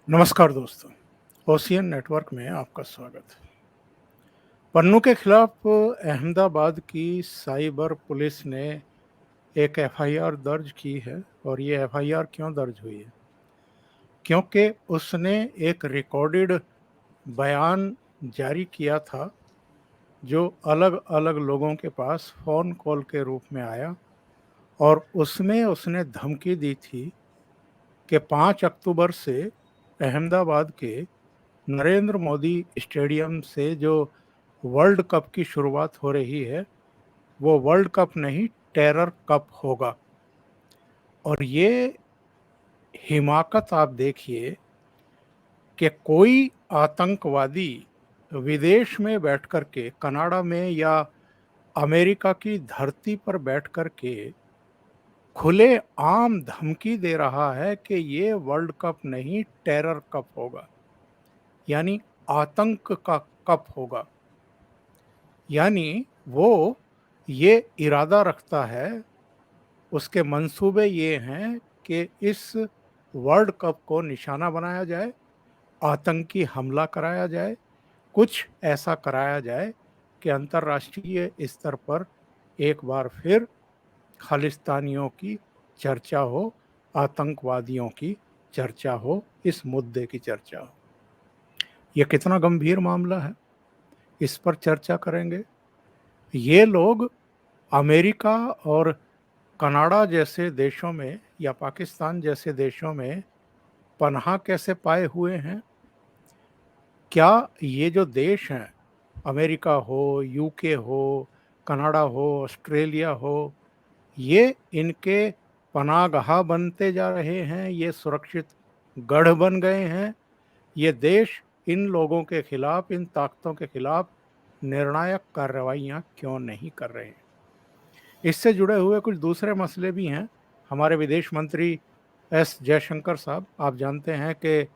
नमस्कार दोस्तों, ocean network में आपका स्वागत है। पन्नू के खिलाफ अहमदाबाद की साइबर पुलिस ने एक एफआईआर दर्ज की है और ये एफआईआर क्यों दर्ज हुई है? क्योंकि उसने एक रिकॉर्डेड बयान जारी किया था जो अलग-अलग लोगों के पास फ़ोन कॉल के रूप में आया और उसमें उसने धमकी दी थी कि 5 अक्टूबर से अहमदाबाद के नरेंद्र मोदी स्टेडियम से जो वर्ल्ड कप की शुरुआत हो रही है, वो वर्ल्ड कप नहीं टेरर कप होगा। और ये हिमाकत आप देखिए कि कोई आतंकवादी विदेश में बैठ कर के कनाडा में या अमेरिका की धरती पर बैठ कर के खुले आम धमकी दे रहा है कि ये वर्ल्ड कप नहीं टेरर कप होगा, यानी आतंक का कप होगा। यानी वो ये इरादा रखता है, उसके मंसूबे ये हैं कि इस वर्ल्ड कप को निशाना बनाया जाए, आतंकी हमला कराया जाए, कुछ ऐसा कराया जाए कि अंतर्राष्ट्रीय स्तर पर एक बार फिर खालिस्तानियों की चर्चा हो, आतंकवादियों की चर्चा हो, इस मुद्दे की चर्चा हो। ये कितना गंभीर मामला है, इस पर चर्चा करेंगे। ये लोग अमेरिका और कनाडा जैसे देशों में या पाकिस्तान जैसे देशों में पनाह कैसे पाए हुए हैं? क्या ये जो देश हैं, अमेरिका हो, यूके हो, कनाडा हो, ऑस्ट्रेलिया हो, ये इनके पनाहगाह बनते जा रहे हैं, ये सुरक्षित गढ़ बन गए हैं? ये देश इन लोगों के खिलाफ, इन ताकतों के खिलाफ निर्णायक कार्रवाइयाँ क्यों नहीं कर रहे हैं? इससे जुड़े हुए कुछ दूसरे मसले भी हैं। हमारे विदेश मंत्री एस जयशंकर साहब, आप जानते हैं कि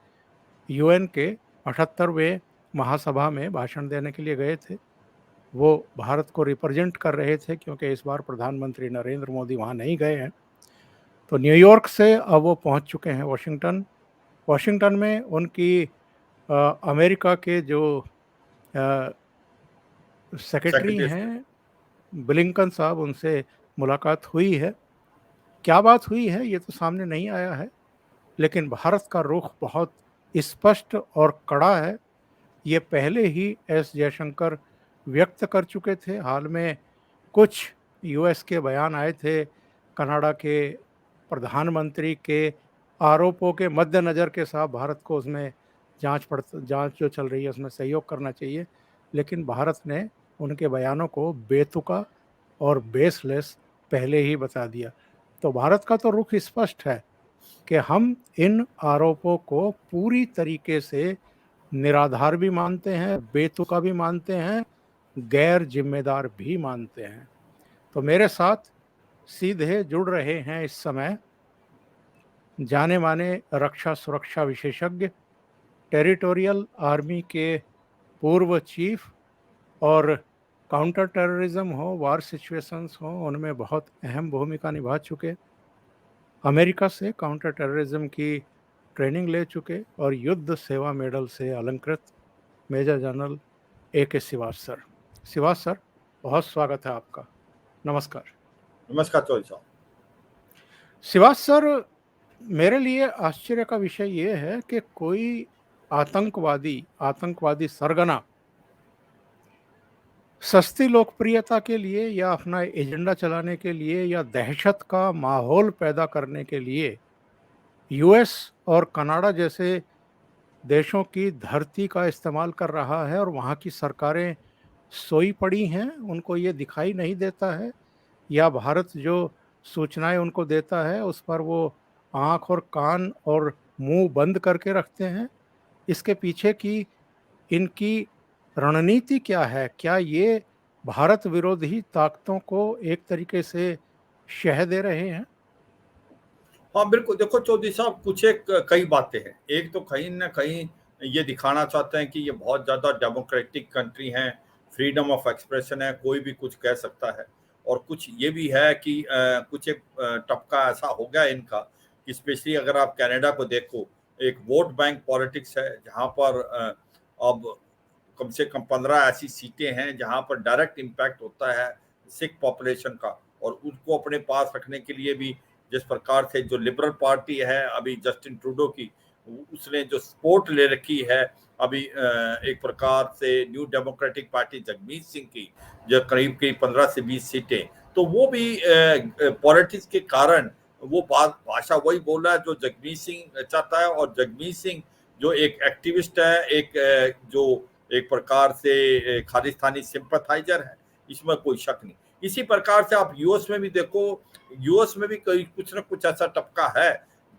यूएन के 78वें महासभा में भाषण देने के लिए गए थे। वो भारत को रिप्रेजेंट कर रहे थे क्योंकि इस बार प्रधानमंत्री नरेंद्र मोदी वहाँ नहीं गए हैं। तो न्यूयॉर्क से अब वो पहुँच चुके हैं वाशिंगटन। वाशिंगटन में उनकी अमेरिका के जो अ, सेक्रेटरी सेक्रेटरी स्टेट। हैं ब्लिंकन साहब, उनसे मुलाकात हुई है। क्या बात हुई है ये तो सामने नहीं आया है, लेकिन भारत का रुख बहुत स्पष्ट और कड़ा है। ये पहले ही एस जयशंकर व्यक्त कर चुके थे। हाल में कुछ यूएस के बयान आए थे कनाडा के प्रधानमंत्री के आरोपों के मद्देनज़र के साथ भारत को उसमें जांच जो चल रही है उसमें सहयोग करना चाहिए, लेकिन भारत ने उनके बयानों को बेतुका और बेसलेस पहले ही बता दिया। तो भारत का तो रुख स्पष्ट है कि हम इन आरोपों को पूरी तरीके से निराधार भी मानते हैं, बेतुका भी मानते हैं, गैर जिम्मेदार भी मानते हैं। तो मेरे साथ सीधे जुड़ रहे हैं इस समय जाने माने रक्षा सुरक्षा विशेषज्ञ, टेरिटोरियल आर्मी के पूर्व चीफ और काउंटर टेररिज्म हो, वार सिचुएशंस हो, उनमें बहुत अहम भूमिका निभा चुके, अमेरिका से काउंटर टेररिज्म की ट्रेनिंग ले चुके और युद्ध सेवा मेडल से अलंकृत major general A K. Shrivas sir, बहुत स्वागत है आपका। नमस्कार। नमस्कार चौधरी साहब। श्रीवास सर, मेरे लिए आश्चर्य का विषय ये है कि कोई आतंकवादी सरगना सस्ती लोकप्रियता के लिए या अपना एजेंडा चलाने के लिए या दहशत का माहौल पैदा करने के लिए यूएस और कनाडा जैसे देशों की धरती का इस्तेमाल कर रहा है और वहाँ की सरकारें सोई पड़ी हैं, उनको ये दिखाई नहीं देता है, या भारत जो सूचनाएं उनको देता है उस पर वो आँख और कान और मुंह बंद करके रखते हैं? इसके पीछे की इनकी रणनीति क्या है? क्या ये भारत विरोधी ताकतों को एक तरीके से शह दे रहे हैं? हाँ बिल्कुल, देखो चौधरी साहब, कुछ एक कई बातें हैं। एक तो कहीं ना कहीं ये दिखाना चाहते हैं कि ये बहुत ज़्यादा डेमोक्रेटिक कंट्री है, फ्रीडम ऑफ एक्सप्रेशन है, कोई भी कुछ कह सकता है। और कुछ ये भी है कि कुछ एक टपका ऐसा हो गया इनका, स्पेशली अगर आप कनाडा को देखो एक वोट बैंक पॉलिटिक्स है, जहां पर अब कम से कम 15 ऐसी सीटें हैं जहां पर डायरेक्ट इम्पैक्ट होता है सिख पॉपुलेशन का, और उसको अपने पास रखने के लिए भी जिस प्रकार से जो लिबरल पार्टी है अभी जस्टिन ट्रूडो की, उसने जो सपोर्ट ले रखी है अभी एक प्रकार से new democratic party Jagmeet Singh की, जो करीब करीब 15 से 20 सीटें, तो वो भी पॉलिटिक्स के कारण वो बात भाषा वही बोल रहा है जो जगमीत सिंह चाहता है। और जगमीत सिंह जो एक एक्टिविस्ट है, एक जो एक प्रकार से खालिस्तानी सिंपथाइजर है, इसमें कोई शक नहीं। इसी प्रकार से आप यूएस में भी देखो, यूएस में भी कोई कुछ ना कुछ ऐसा टपका है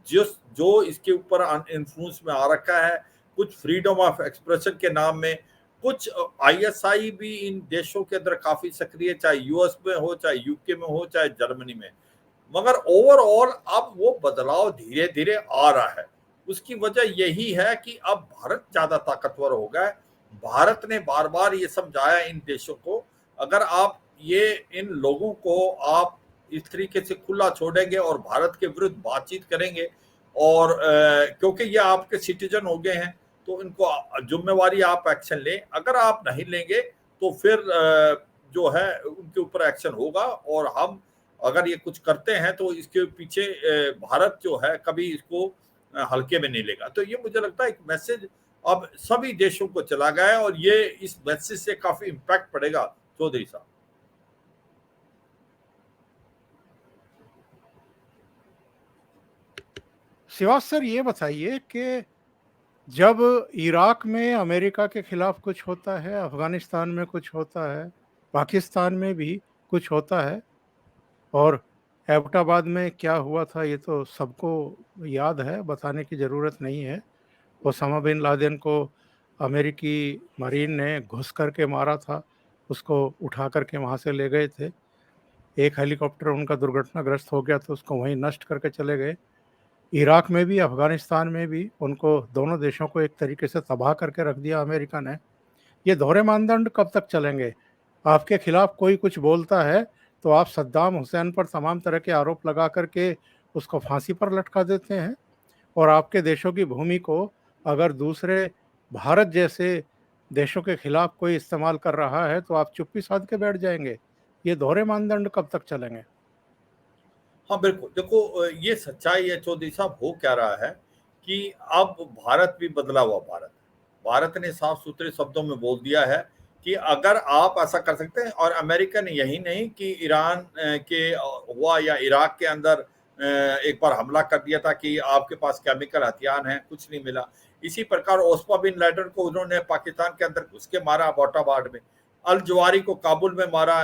जो इसके ऊपर इन्फ्लुएंस में आ रखा है, कुछ फ्रीडम ऑफ एक्सप्रेशन के नाम में। कुछ आईएसआई भी इन देशों के अंदर काफी सक्रिय, चाहे यूएस में हो, चाहे यूके में हो, चाहे जर्मनी में, मगर ओवरऑल अब वो बदलाव धीरे धीरे आ रहा है। उसकी वजह यही है कि अब भारत ज्यादा ताकतवर हो गया है। भारत ने बार बार ये समझाया इन देशों को, अगर आप ये इन लोगों को आप इस तरीके से खुला छोड़ेंगे और भारत के विरुद्ध बातचीत करेंगे, और क्योंकि ये आपके सिटीजन हो गए हैं, तो इनको जिम्मेवारी आप एक्शन लें। अगर आप नहीं लेंगे तो फिर जो है उनके ऊपर एक्शन होगा, और हम अगर ये कुछ करते हैं तो इसके पीछे भारत जो है कभी इसको हल्के में नहीं लेगा। तो ये मुझे लगता है एक मैसेज अब सभी देशों को चला गया है, और ये इस मैसेज से काफी इम्पैक्ट पड़ेगा चौधरी साहब। शिवाज सर, ये बताइए कि जब इराक में अमेरिका के खिलाफ कुछ होता है, अफगानिस्तान में कुछ होता है, पाकिस्तान में भी कुछ होता है, और एबटाबाद में क्या हुआ था ये तो सबको याद है, बताने की ज़रूरत नहीं है। ओसामा बिन लादेन को अमेरिकी मरीन ने घुस करके मारा था, उसको उठा करके वहाँ से ले गए थे। एक हेलीकॉप्टर उनका दुर्घटनाग्रस्त हो गया तो उसको वहीं नष्ट करके चले गए। इराक में भी, अफगानिस्तान में भी उनको, दोनों देशों को एक तरीके से तबाह करके रख दिया अमेरिका ने। ये दोहरे मानदंड कब तक चलेंगे? आपके खिलाफ कोई कुछ बोलता है तो आप सद्दाम हुसैन पर तमाम तरह के आरोप लगा करके उसको फांसी पर लटका देते हैं, और आपके देशों की भूमि को अगर दूसरे भारत जैसे देशों के खिलाफ कोई इस्तेमाल कर रहा है तो आप चुप्पी साध के बैठ जाएंगे। ये दोहरे मानदंड कब तक चलेंगे? हाँ बिल्कुल, देखो ये सच्चाई है चौधरी साहब, हो क्या रहा है कि अब भारत भी बदला हुआ भारत है। भारत ने साफ सुथरे शब्दों में बोल दिया है कि अगर आप ऐसा कर सकते हैं, और अमेरिका ने यही नहीं कि ईरान के हुआ या इराक के अंदर एक बार हमला कर दिया था कि आपके पास केमिकल हथियार हैं, कुछ नहीं मिला। इसी प्रकार ओस्मा बिन लादेन को उन्होंने पाकिस्तान के अंदर घुस के मारा अबोटाबाद में, अल जवारी को काबुल में मारा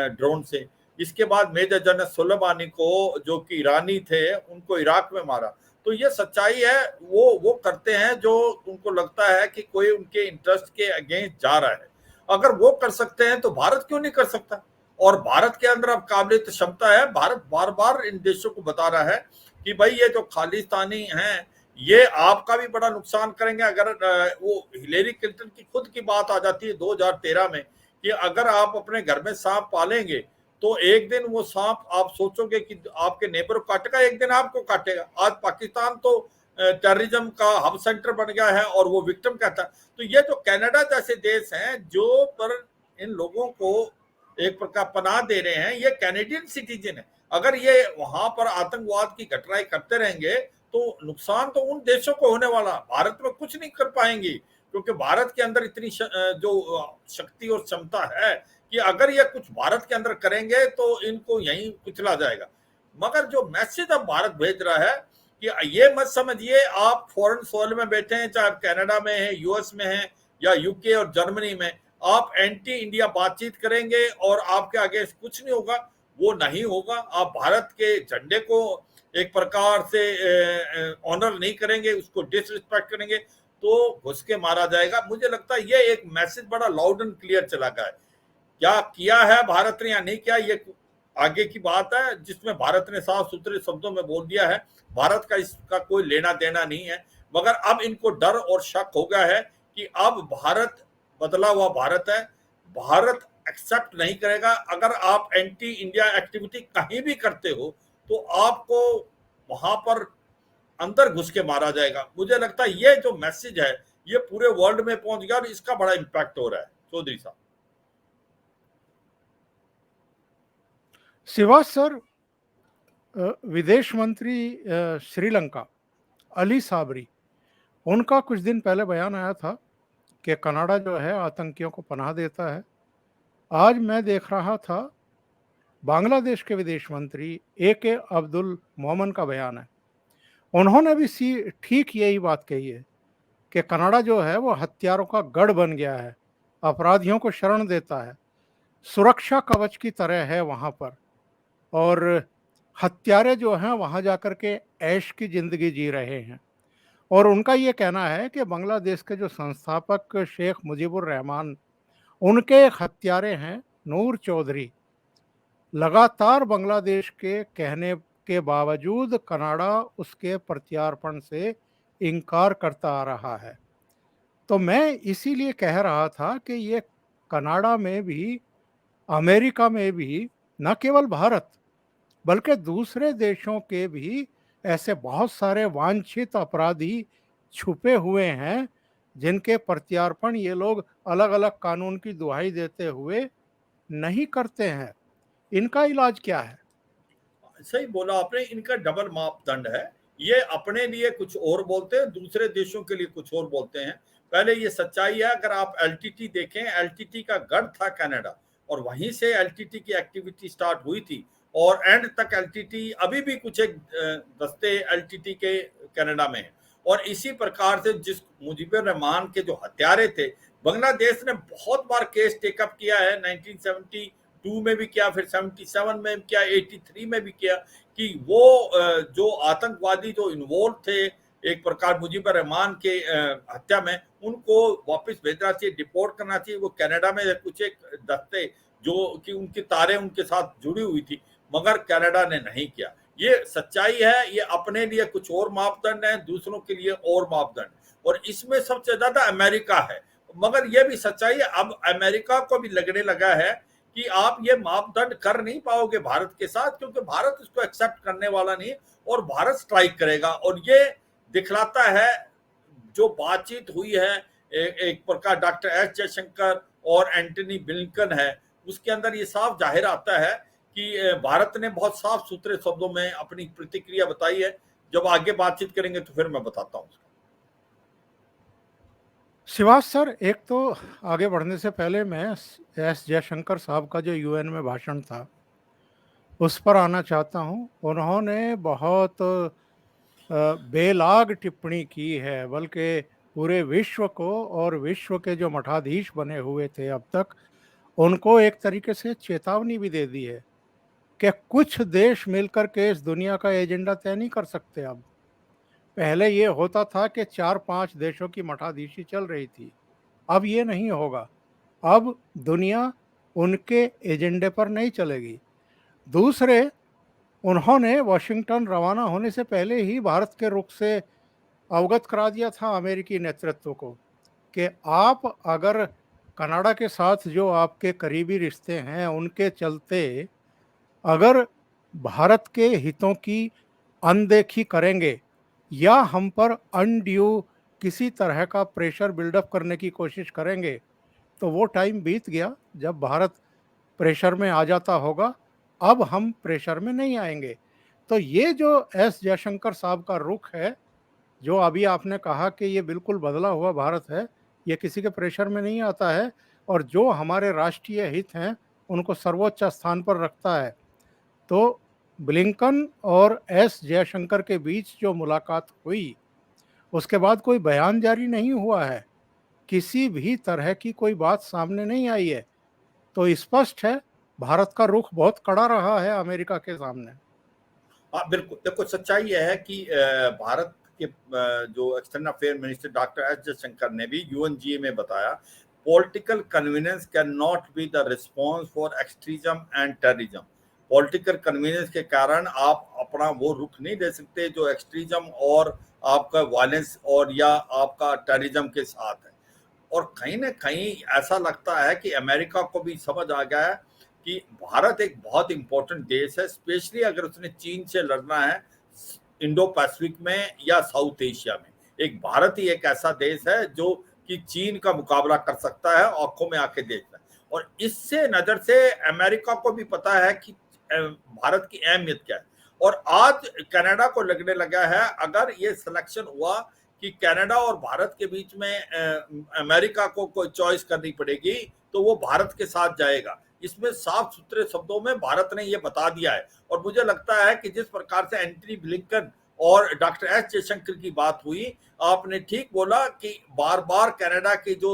ड्रोन से, इसके बाद मेजर जनरल सुलेमानी को जो कि ईरानी थे उनको इराक में मारा। तो ये सच्चाई है, वो करते हैं जो उनको लगता है कि कोई उनके इंटरेस्ट के अगेंस्ट जा रहा है। अगर वो कर सकते हैं तो भारत क्यों नहीं कर सकता? और भारत के अंदर अब काबिलियत क्षमता है। भारत बार बार इन देशों को बता रहा है कि भाई ये जो खालिस्तानी हैं ये आपका भी बड़ा नुकसान करेंगे। अगर वो हिलेरी क्लिंटन की खुद की बात आ जाती है 2013 में कि अगर आप अपने घर में सांप पालेंगे तो एक दिन वो सांप आप सोचोगे कि आपके नेबर को काटेगा, एक दिन आपको काटेगा। आज पाकिस्तान तो टेररिज्म का हब सेंटर बन गया है और वो विक्टिम कहता है। तो ये जो कनाडा जैसे देश हैं जो पर इन लोगों को एक प्रकार पनाह दे रहे हैं, ये कैनेडियन सिटीजन है। अगर ये वहां पर आतंकवाद की घटनाएं करते रहेंगे तो नुकसान तो उन देशों को होने वाला, भारत में कुछ नहीं कर पाएंगी, क्योंकि भारत के अंदर इतनी जो शक्ति और क्षमता है कि अगर ये कुछ भारत के अंदर करेंगे तो इनको यहीं कुचला जाएगा। मगर जो मैसेज अब भारत भेज रहा है कि ये मत समझिए आप फॉरेन सॉइल में बैठे हैं, चाहे आप कनाडा में हैं, यूएस में हैं या यूके और जर्मनी में, आप एंटी इंडिया बातचीत करेंगे और आपके आगे कुछ नहीं होगा। वो नहीं होगा। आप भारत के झंडे को एक प्रकार से ऑनर नहीं करेंगे, उसको डिसरिस्पेक्ट करेंगे तो घुस के मारा जाएगा। मुझे लगता है ये एक मैसेज बड़ा लाउड एंड क्लियर चला गया है। क्या किया है भारत ने या नहीं किया ये आगे की बात है, जिसमें भारत ने साफ सुथरे शब्दों में बोल दिया है भारत का इसका कोई लेना देना नहीं है। मगर अब इनको डर और शक हो गया है कि अब भारत बदला हुआ भारत है, भारत एक्सेप्ट नहीं करेगा। अगर आप एंटी इंडिया एक्टिविटी कहीं भी करते हो तो आपको वहां पर अंदर घुस के मारा जाएगा। मुझे लगता है ये जो मैसेज है ये पूरे वर्ल्ड में पहुंच गया और इसका बड़ा इम्पैक्ट हो रहा है चौधरी साहब। सिवा सर, विदेश मंत्री श्रीलंका अली साबरी, उनका कुछ दिन पहले बयान आया था कि कनाडा जो है आतंकियों को पनाह देता है। आज मैं देख रहा था बांग्लादेश के विदेश मंत्री AK अब्दुल मोमन का बयान है। उन्होंने भी ठीक यही बात कही है कि कनाडा जो है वो हथियारों का गढ़ बन गया है, अपराधियों को शरण देता है, सुरक्षा कवच की तरह है वहाँ पर, और हत्यारे जो हैं वहाँ जाकर के ऐश की जिंदगी जी रहे हैं। और उनका ये कहना है कि बांग्लादेश के जो संस्थापक शेख मुजीबुर रहमान, उनके एक हत्यारे हैं नूर चौधरी, लगातार बांग्लादेश के कहने के बावजूद कनाडा उसके प्रत्यार्पण से इनकार करता आ रहा है। तो मैं इसीलिए कह रहा था कि ये कनाडा में भी, अमेरिका में भी, न केवल भारत बल्कि दूसरे देशों के भी ऐसे बहुत सारे वांछित अपराधी छुपे हुए हैं जिनके प्रत्यार्पण ये लोग अलग अलग कानून की दुहाई देते हुए नहीं करते हैं। इनका इलाज क्या है? सही बोला आपने, इनका डबल मापदंड है। ये अपने लिए कुछ और बोलते हैं, दूसरे देशों के लिए कुछ और बोलते हैं। पहले ये सच्चाई है, अगर आप एलटीटी देखें, एलटीटी का गढ़ था कनाडा और वहीं से एलटीटी की एक्टिविटी स्टार्ट हुई थी और एंड तक एलटीटी अभी भी कुछ एक दस्ते एलटीटी के कनाडा में है। और इसी प्रकार से जिस मुजीबुर रहमान के जो हत्यारे थे, बांग्लादेश ने बहुत बार केस टेकअप किया है, 1972 में भी किया, फिर 77 में किया, 83 में भी किया, कि वो जो आतंकवादी जो इन्वॉल्व थे एक प्रकार मुजीबुर रहमान के हत्या में, उनको वापस भेजना चाहिए, डिपोर्ट करना चाहिए। वो कनाडा में कुछ एक दस्ते जो कि उनकी तारें उनके साथ जुड़ी हुई थी, मगर कनाडा ने नहीं किया। ये सच्चाई है, ये अपने लिए कुछ और मापदंड है, दूसरों के लिए और मापदंड, और इसमें सबसे ज्यादा अमेरिका है। मगर यह भी सच्चाई है, अब अमेरिका को भी लगने लगा है कि आप ये मापदंड कर नहीं पाओगे भारत के साथ, क्योंकि भारत इसको एक्सेप्ट करने वाला नहीं और भारत स्ट्राइक करेगा। और ये दिखलाता है जो बातचीत हुई है एक प्रकार डॉक्टर एस जयशंकर और एंटनी ब्लिंकन है, उसके अंदर ये साफ जाहिर आता है कि भारत ने बहुत साफ सुथरे शब्दों में अपनी प्रतिक्रिया बताई है। जब आगे बातचीत करेंगे तो फिर मैं बताता हूँ। शिवाज सर, एक तो आगे बढ़ने से पहले मैं एस जयशंकर साहब का जो UN में भाषण था उस पर आना चाहता हूँ। उन्होंने बहुत बेलाग टिप्पणी की है, बल्कि पूरे विश्व को और विश्व के जो मठाधीश बने हुए थे अब तक, उनको एक तरीके से चेतावनी भी दे दी है कि कुछ देश मिलकर के इस दुनिया का एजेंडा तय नहीं कर सकते। अब पहले ये होता था कि 4-5 देशों की मठाधीशी चल रही थी, अब ये नहीं होगा। अब दुनिया उनके एजेंडे पर नहीं चलेगी। दूसरे, उन्होंने वाशिंगटन रवाना होने से पहले ही भारत के रुख से अवगत करा दिया था अमेरिकी नेतृत्व को कि आप अगर कनाडा के साथ जो आपके करीबी रिश्ते हैं उनके चलते अगर भारत के हितों की अनदेखी करेंगे या हम पर अनड्यू किसी तरह का प्रेशर बिल्डअप करने की कोशिश करेंगे, तो वो टाइम बीत गया जब भारत प्रेशर में आ जाता होगा। अब हम प्रेशर में नहीं आएंगे। तो ये जो एस जयशंकर साहब का रुख है, जो अभी आपने कहा कि ये बिल्कुल बदला हुआ भारत है, ये किसी के प्रेशर में नहीं आता है और जो हमारे राष्ट्रीय हित हैं उनको सर्वोच्च स्थान पर रखता है। तो ब्लिंकन और एस जयशंकर के बीच जो मुलाकात हुई, उसके बाद कोई बयान जारी नहीं हुआ है, किसी भी तरह की कोई बात सामने नहीं आई है। तो स्पष्ट है भारत का रुख बहुत कड़ा रहा है अमेरिका के सामने। हाँ बिल्कुल, देखो सच्चाई यह है कि भारत के जो external affair minister doctor S Jaishankar ने भी यूएनजीए में बताया, political convenience can not be the response for extremism and terrorism. Political convenience के कारण आप अपना वो रुख नहीं दे सकते जो एक्सट्रीजम और आपका वायलेंस और या आपका टेररिज्म के साथ है। और कहीं ना कहीं ऐसा लगता है कि अमेरिका को भी समझ आ गया है कि भारत एक बहुत इंपॉर्टेंट देश है, स्पेशली अगर उसने चीन से लड़ना है। इंडो पैसिफिक में या साउथ एशिया में। एक भारत ही एक ऐसा देश है जो कि चीन का मुकाबला कर सकता है, आंखों में आके देखता है। और इससे नजर से अमेरिका को भी पता है कि भारत की अहमियत क्या है। और आज कनाडा को लगने लगा है अगर ये सिलेक्शन हुआ कि कनाडा और भारत के बीच में अमेरिका को कोई चॉइस करनी पड़ेगी तो वो भारत के साथ जाएगा। इसमें साफ सुथरे शब्दों में भारत ने ये बता दिया है। और मुझे लगता है कि जिस प्रकार से एंटनी ब्लिंकन और डॉक्टर एस जयशंकर की बात हुई, आपने ठीक बोला कि बार बार कनाडा की जो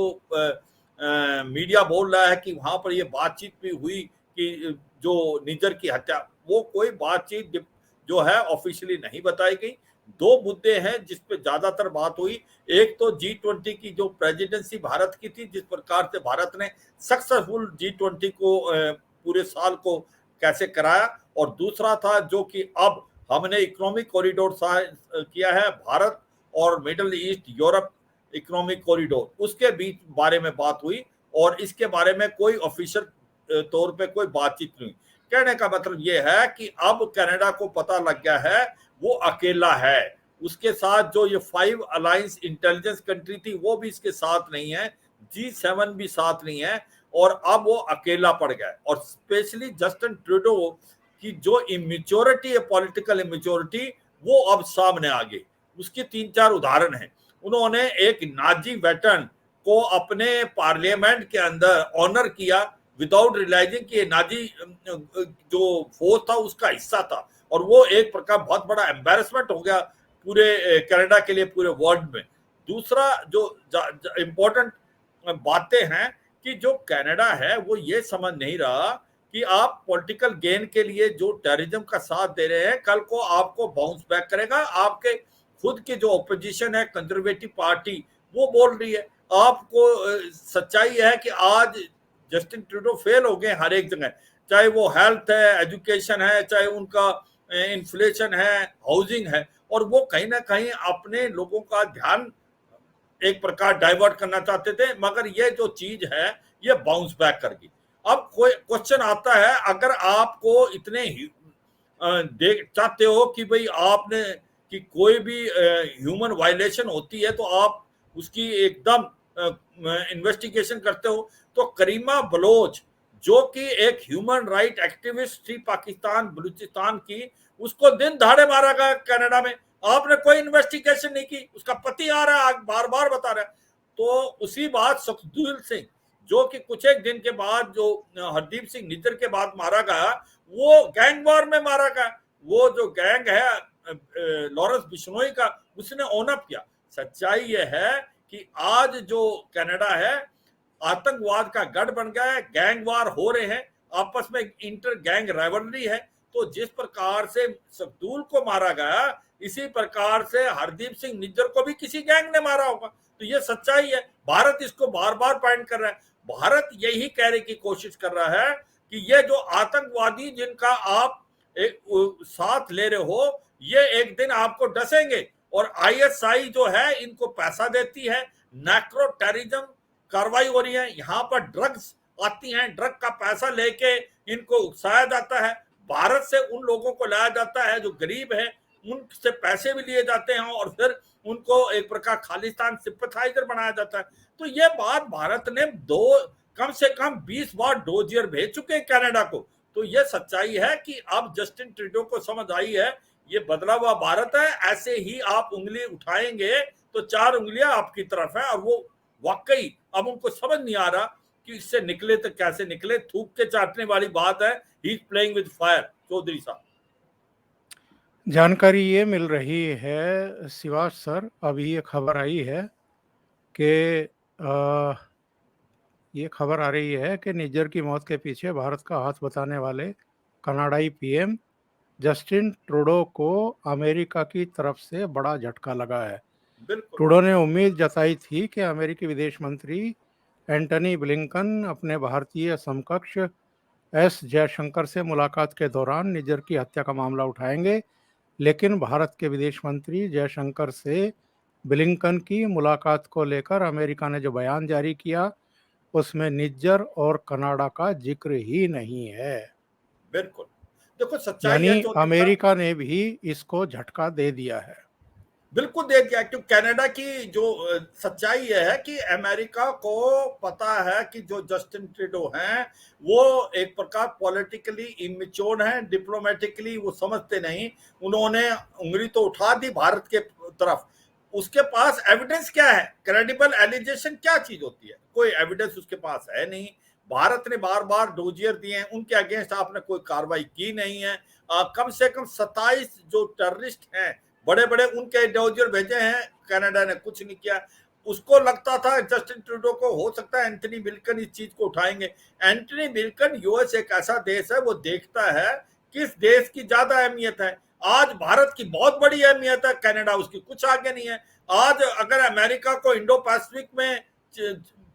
मीडिया बोल रहा है कि वहां पर ये बातचीत भी हुई कि जो निज्जर की हत्या, वो कोई बातचीत जो है ऑफिशियली नहीं बताई गई। दो मुद्दे हैं जिस पे ज्यादातर बात हुई। एक तो G20 की जो प्रेसिडेंसी भारत की थी, जिस प्रकार से भारत ने सक्सेसफुल G20 को पूरे साल को कैसे कराया, और दूसरा था जो कि अब हमने इकोनॉमिक कॉरिडोर किया है भारत और middle east Europe economic corridor, उसके बीच बारे में बात हुई। और इसके बारे में कोई ऑफिशियल तौर पे कोई बातचीत नहीं। कहने का मतलब यह है कि अब कनाडा को पता लग गया है वो अकेला है। उसके साथ जो ये 5 अलायंस इंटेलिजेंस कंट्री थी वो भी इसके साथ नहीं है, G7 भी साथ नहीं है, और अब वो अकेला पड़ गया है। और स्पेशली जस्टिन ट्रूडो की जो इमेच्योरिटी है, पॉलिटिकल इमेच्योरिटी, वो अब सामने आ गई। उसके 3-4 उदाहरण हैं। उन्होंने एक नाजी वेटरन को अपने पार्लियामेंट के अंदर ऑनर किया विदाउट रियलाइजिंग कि नाजी जो फोर्स था उसका हिस्सा था, और वो एक प्रकार बहुत बड़ा एम्बैरेसमेंट हो गया पूरे कनाडा के लिए, पूरे वर्ल्ड में। दूसरा जो इंपॉर्टेंट बातें हैं कि जो कनाडा है वो ये समझ नहीं रहा कि आप पॉलिटिकल गेन के लिए जो टेररिज्म का साथ दे रहे हैं, कल को आपको बाउंस बैक करेगा। आपके खुद की जो ऑपोजिशन है कंजर्वेटिव पार्टी, वो बोल रही है आपको। सच्चाई है कि आज जस्टिन ट्रूडो फेल हो गए हर एक जगह, चाहे वो हेल्थ है, एजुकेशन है, चाहे उनका इन्फ्लेशन है, हाउसिंग है, और वो कहीं ना कहीं अपने लोगों का ध्यान एक प्रकार डाइवर्ट करना चाहते थे, मगर ये जो चीज है ये बाउंस बैक कर गई। अब कोई क्वेश्चन आता है, अगर आपको इतने देख चाहते हो कि भाई आपने कि कोई भी ह्यूमन वायलेशन होती है तो आप उसकी एकदम इन्वेस्टिगेशन करते हो, तो करीमा बलोच जो कि एक ह्यूमन राइट एक्टिविस्ट थी पाकिस्तान बलूचिस्तान की, उसको दिन दहाड़े मारा गया कनाडा में। आपने कोई इन्वेस्टिगेशन नहीं की। उसका पति आ रहा है, बार बार बता रहा है। तो उसी बात सुखदूल सिंह जो कि कुछ एक दिन के बाद जो हरदीप सिंह निज्जर के बाद मारा गया, वो गैंग वॉर में मारा गया। वो जो गैंग है लॉरेंस बिश्नोई का, उसने ओन अप किया। सच्चाई ये है कि आज जो कनाडा है आतंकवाद का गढ़ बन गया है, गैंग वार हो रहे हैं, आपस में इंटर गैंग राइवलरी है। तो जिस प्रकार से सब्दूल को मारा गया, इसी प्रकार से हरदीप सिंह निज्जर को भी किसी गैंग ने मारा होगा। तो ये सच्चाई है। भारत इसको बार बार पॉइंट कर रहा है। भारत यही कहने की कोशिश कर रहा है कि ये जो आतंकवादी जिनका आप एक साथ ले रहे हो, ये एक दिन आपको डसेंगे। और ISI जो है इनको पैसा देती है, नैक्रो टेररिज्म कार्रवाई हो रही है, यहाँ पर ड्रग्स आती हैं, ड्रग का पैसा लेके इनको उकसाया जाता है। भारत से उन लोगों को लाया जाता है जो गरीब है, उनसे पैसे भी लिए जाते हैं और फिर उनको एक प्रकार खालिस्तान सिंपथाइजर बनाया जाता है। तो ये बात भारत ने कम से कम 20 बार डोजियर भेज चुके हैं कनाडा को। तो ये सच्चाई है कि अब जस्टिन ट्रूडो को समझ आई है ये बदला हुआ भारत है। ऐसे ही आप उंगली उठाएंगे तो 4 उंगलियां आपकी तरफ है। और वो वाकई अब उनको समझ नहीं आ रहा कि इससे निकले तो कैसे निकले। थूक के चाटने वाली बात है। He is playing with fire. Chaudhary साहब, जानकारी ये मिल रही है शिवाज सर, अभी ये खबर आई है कि ये खबर आ रही है कि निज्जर की मौत के पीछे भारत का हाथ बताने वाले कनाडाई PM जस्टिन ट्रूडो को अमेरिका की तरफ से बड़ा झटका लगा है। बिल्कुल ट्रूडो ने उम्मीद जताई थी कि अमेरिकी विदेश मंत्री एंटनी ब्लिंकन अपने भारतीय समकक्ष S जयशंकर से मुलाकात के दौरान निज्जर की हत्या का मामला उठाएंगे, लेकिन भारत के विदेश मंत्री जयशंकर से ब्लिंकन की मुलाकात को लेकर अमेरिका ने जो बयान जारी किया, उसमें निज्जर और कनाडा का जिक्र ही नहीं है। बिल्कुल। देखो सच्चाई यानी है चौधरी साहब, अमेरिका ने भी इसको झटका दे दिया है। बिल्कुल दे दिया, क्योंकि कनाडा की जो सच्चाई यह है कि अमेरिका को पता है कि जो जस्टिन ट्रूडो हैं वो एक प्रकार पॉलिटिकली इमेच्योर हैं, डिप्लोमेटिकली वो समझते नहीं। उन्होंने उंगली तो उठा दी भारत के तरफ, उसके पास एविडेंस क्या है? क्रेडिबल एलिगेशन क्या चीज होती है? कोई एविडेंस उसके पास है नहीं। भारत ने बार बार डोजियर दिए हैं, उनके अगेंस्ट आपने कोई कार्रवाई की नहीं है। कम से कम 27 जो टेररिस्ट हैं बड़े बड़े, उनके डोजियर भेजे हैं, कनाडा ने कुछ नहीं किया। उसको लगता था जस्टिन ट्रूडो को हो सकता है एंथनी बिल्कन इस चीज को उठाएंगे। एंथनी बिल्कन, यूएस एक ऐसा देश है, वो देखता है किस देश की ज्यादा अहमियत है। आज भारत की बहुत बड़ी अहमियत है, कनाडा उसकी कुछ आगे नहीं है। आज अगर अमेरिका को इंडो पैसिफिक में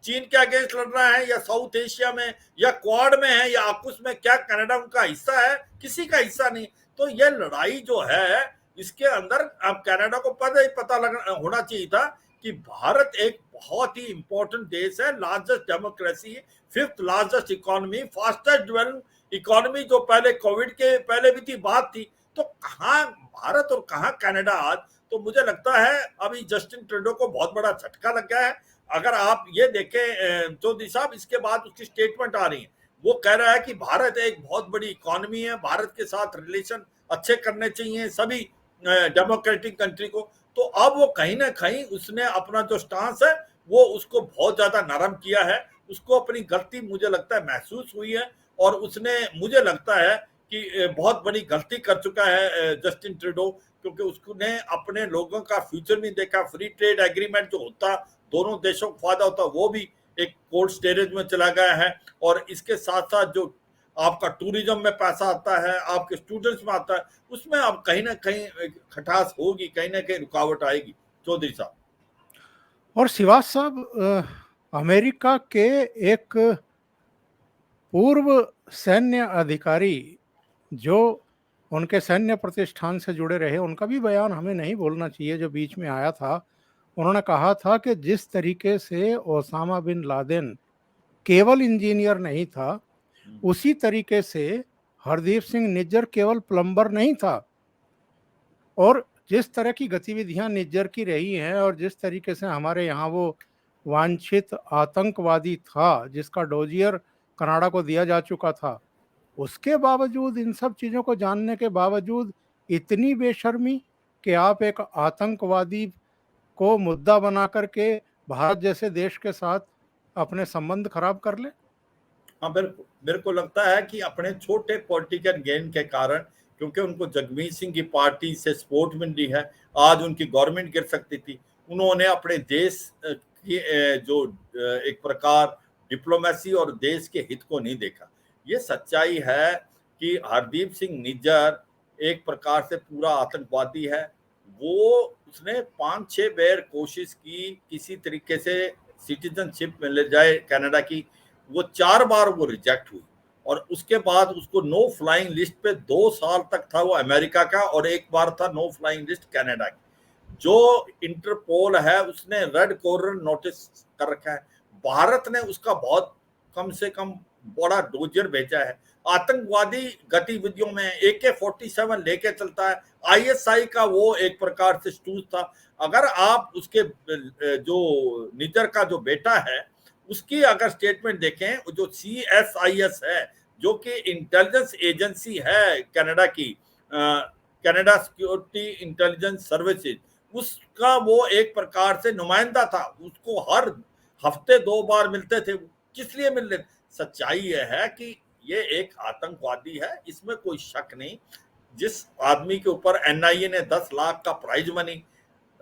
चीन के अगेंस्ट लड़ रहा है, या साउथ एशिया में, या क्वाड में है, या आकुस में, क्या कनाडा उनका हिस्सा है? किसी का हिस्सा नहीं। तो यह लड़ाई जो है, इसके अंदर अब कनाडा को पता होना चाहिए था कि भारत एक बहुत ही इंपॉर्टेंट देश है, largest democracy, fifth largest economy, fastest developing economy, जो पहले कोविड के पहले भी थी, बात थी। तो कहाँ भारत और कहाँ कनाडा आज? तो मुझे लगता है अभी जस्टिन ट्रूडो को बहुत बड़ा झटका लग गया है। अगर आप ये देखें चौधरी साहब, इसके बाद उसकी स्टेटमेंट आ रही है, वो कह रहा है कि भारत एक बहुत बड़ी इकोनॉमी है, भारत के साथ रिलेशन अच्छे करने चाहिए सभी डेमोक्रेटिक कंट्री को। तो अब वो कहीं ना कहीं उसने अपना जो स्टांस है वो उसको बहुत ज्यादा नरम किया है। उसको अपनी गलती मुझे लगता है महसूस हुई है, और उसने, मुझे लगता है कि बहुत बड़ी गलती कर चुका है जस्टिन ट्रूडो, क्योंकि उसने अपने लोगों का फ्यूचर नहीं देखा। फ्री ट्रेड एग्रीमेंट जो होता, दोनों देशों को फायदा होता, वो भी एक कोल्ड स्टोरेज में चला गया है। और इसके साथ साथ जो आपका टूरिज्म में पैसा आता है, आपके स्टूडेंट्स में आता है, उसमें अब कहीं ना कहीं खटास होगी, कहीं ना कहीं रुकावट आएगी चौधरी साहब। और श्रीवास साहब, अमेरिका के एक पूर्व सैन्य अधिकारी जो उनके सैन्य प्रतिष्ठान से जुड़े रहे, उनका भी बयान हमें नहीं भूलना चाहिए, जो बीच में आया था। उन्होंने कहा था कि जिस तरीके से ओसामा बिन लादेन केवल इंजीनियर नहीं था, उसी तरीके से हरदीप सिंह निज्जर केवल प्लम्बर नहीं था। और जिस तरह की गतिविधियां निज्जर की रही हैं, और जिस तरीके से हमारे यहाँ वो वांछित आतंकवादी था जिसका डोजियर कनाडा को दिया जा चुका था, उसके बावजूद, इन सब चीज़ों को जानने के बावजूद, इतनी बेशर्मी कि आप एक आतंकवादी को मुद्दा बना करके भारत जैसे देश के साथ अपने संबंध खराब कर ले। हाँ बिल्कुल, मेरे को लगता है कि अपने छोटे पॉलिटिकल गेन के कारण, क्योंकि उनको जगमीत सिंह की पार्टी से सपोर्ट मिल रही है, आज उनकी गवर्नमेंट गिर सकती थी। उन्होंने अपने देश की जो एक प्रकार डिप्लोमेसी और देश के हित को नहीं देखा। ये सच्चाई है कि हरदीप सिंह निज्जर एक प्रकार से पूरा आतंकवादी है। वो उसने 5-6 बार कोशिश की किसी तरीके से सिटीजनशिप मिल जाए कनाडा की, वो 4 बार वो रिजेक्ट हुई। और उसके बाद उसको नो फ्लाइंग लिस्ट पे 2 साल तक था वो अमेरिका का, और एक बार था नो फ्लाइंग लिस्ट कनाडा की। जो इंटरपोल है उसने रेड कॉर्नर नोटिस कर रखा है। भारत ने उसका बहुत कम से कम बड़ा डोजर भेजा है। आतंकवादी गतिविधियों में AK-47 लेके चलता है। ISI का वो एक प्रकार से स्टूज था। अगर आप उसके जो निज्जर का जो बेटा है उसकी अगर स्टेटमेंट देखें, जो CSIS है, जो कि इंटेलिजेंस एजेंसी है कनाडा की, कनाडा सिक्योरिटी इंटेलिजेंस सर्विसेज, उसका वो एक प्रकार से नुमाइंदा था। उसको हर हफ्ते 2 बार मिलते थे। किस लिए मिल रहे? सच्चाई यह है कि ये एक आतंकवादी है, इसमें कोई शक नहीं। जिस आदमी के ऊपर NIA ने 10 लाख का prize money,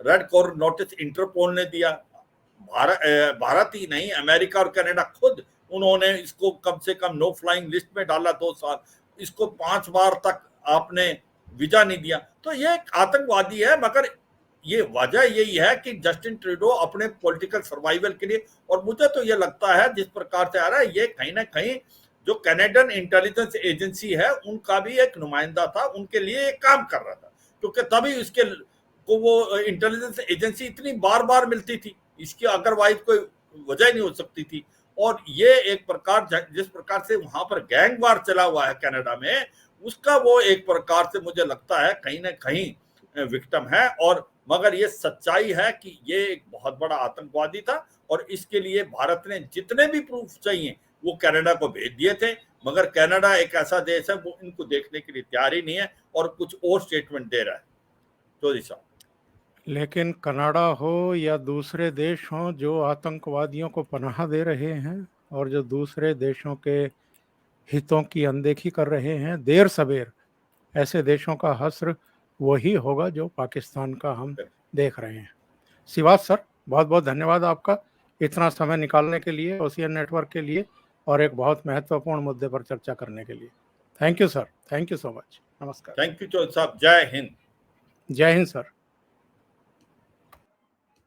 red corner notice Interpol ने दिया, भारत ही नहीं, अमेरिका और कनाडा खुद उन्होंने इसको कम से कम नो फ्लाइंग लिस्ट में डाला 2 साल। इसको 5 बार तक आपने वीजा नहीं दिया। तो ये एक आतंकवादी है। मगर ये वजह यही है कि जस्टिन ट्रूडो अपने पॉलिटिकल सर्वाइवल के लिए, और मुझे तो ये लगता है जिस प्रकार से आ रहा है, ये कहीं ना कहीं जो कनाडियन इंटेलिजेंस एजेंसी है उनका भी एक नुमाइंदा था, उनके लिए एक काम कर रहा था, क्योंकि तभी इसके को वो इंटेलिजेंस एजेंसी इतनी बार बार मिलती थी। इसकी अदरवाइज कोई वजह नहीं हो सकती थी। और ये एक प्रकार जिस प्रकार से वहां पर गैंग वार चला हुआ है कनाडा में, उसका वो एक प्रकार से मुझे लगता है कहीं ना कहीं विक्टिम है। और मगर ये सच्चाई है कि ये एक बहुत बड़ा आतंकवादी था और इसके लिए भारत ने जितने भी प्रूफ चाहिए वो कनाडा को भेज दिए थे, मगर कनाडा एक ऐसा देश है वो इनको देखने के लिए तैयार ही नहीं है और कुछ और स्टेटमेंट दे रहा है। चौधरी साहब, लेकिन कनाडा हो या दूसरे देश हों जो आतंकवादियों को पनाह दे रहे हैं और जो दूसरे देशों के हितों की अनदेखी कर रहे हैं, देर सबेर ऐसे देशों का हश्र वही होगा जो पाकिस्तान का हम देख रहे हैं। सिवाज सर, बहुत बहुत धन्यवाद आपका इतना समय निकालने के लिए, ओशियन नेटवर्क के लिए और एक बहुत महत्वपूर्ण मुद्दे पर चर्चा करने के लिए। Thank you sir, thank you so much. नमस्कार। थैंक यू चौधरी साहब, जय हिंद। जय हिंद सर।